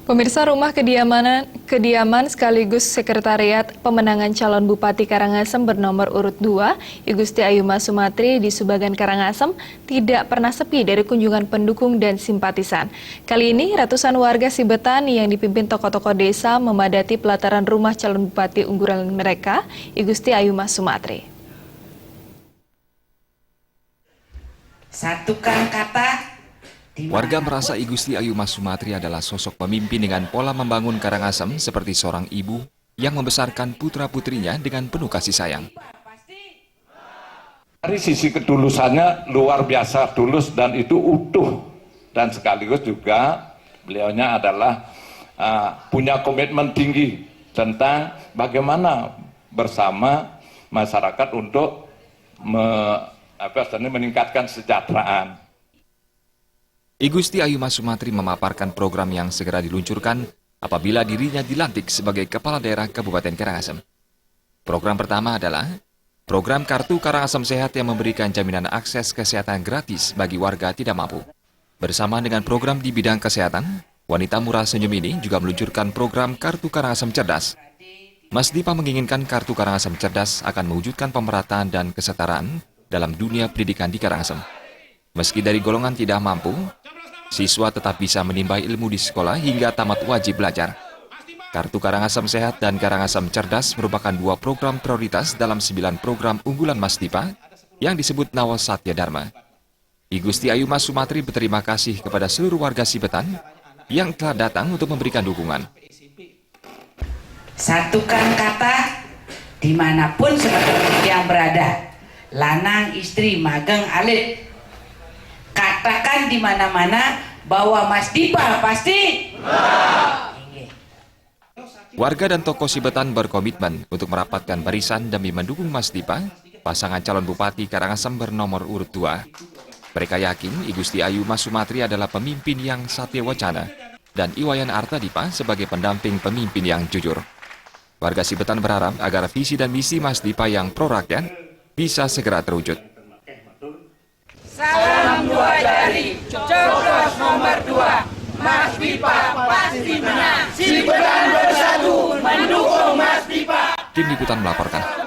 Pemirsa, rumah kediaman sekaligus sekretariat pemenangan calon Bupati Karangasem bernomor urut 2, I Gusti Ayuma Sumatri di Subagan Karangasem tidak pernah sepi dari kunjungan pendukung dan simpatisan. Kali ini ratusan warga Sibetan yang dipimpin tokoh-tokoh desa memadati pelataran rumah calon Bupati unggulan mereka, I Gusti Ayuma Sumatri. Satukan kata. Warga merasa I Gusti Ayuma Sumatri adalah sosok pemimpin dengan pola membangun Karangasem seperti seorang ibu yang membesarkan putra-putrinya dengan penuh kasih sayang. Dari sisi ketulusannya luar biasa tulus dan itu utuh, dan sekaligus juga beliaunya adalah punya komitmen tinggi tentang bagaimana bersama masyarakat untuk meningkatkan kesejahteraan. I Gusti Ayuma Sumatri memaparkan program yang segera diluncurkan apabila dirinya dilantik sebagai Kepala Daerah Kabupaten Karangasem. Program pertama adalah program Kartu Karangasem Sehat yang memberikan jaminan akses kesehatan gratis bagi warga tidak mampu. Bersama dengan program di bidang kesehatan, Wanita Murah Senyum ini juga meluncurkan program Kartu Karangasem Cerdas. Mas Dipa menginginkan Kartu Karangasem Cerdas akan mewujudkan pemerataan dan kesetaraan dalam dunia pendidikan di Karangasem. Meski dari golongan tidak mampu, siswa tetap bisa menimba ilmu di sekolah hingga tamat wajib belajar. Kartu Karangasem Sehat dan Karangasem Cerdas merupakan dua program prioritas dalam 9 program unggulan Mas Dipa yang disebut Nawal Satya Dharma. I Gusti Ayuma Sumatri berterima kasih kepada seluruh warga Sibetan yang telah datang untuk memberikan dukungan. Satukan kata dimanapun seperti yang berada, lanang, istri, mageng, alit. Katakan di mana-mana bahwa Mas Dipa pasti. Warga dan tokoh Sibetan berkomitmen untuk merapatkan barisan demi mendukung Mas Dipa, pasangan calon Bupati Karangasem bernomor urut 2. Mereka yakin I Gusti Ayuma Sumatri adalah pemimpin yang satya wacana dan Iwayan Arta Dipa sebagai pendamping pemimpin yang jujur. Warga Sibetan berharap agar visi dan misi Mas Dipa yang pro rakyat bisa segera terwujud. Salam 2 jari, coblos nomor 2, Mas Dipa pasti menang. Sibetan bersatu mendukung Mas Dipa. Tim Liputan melaporkan.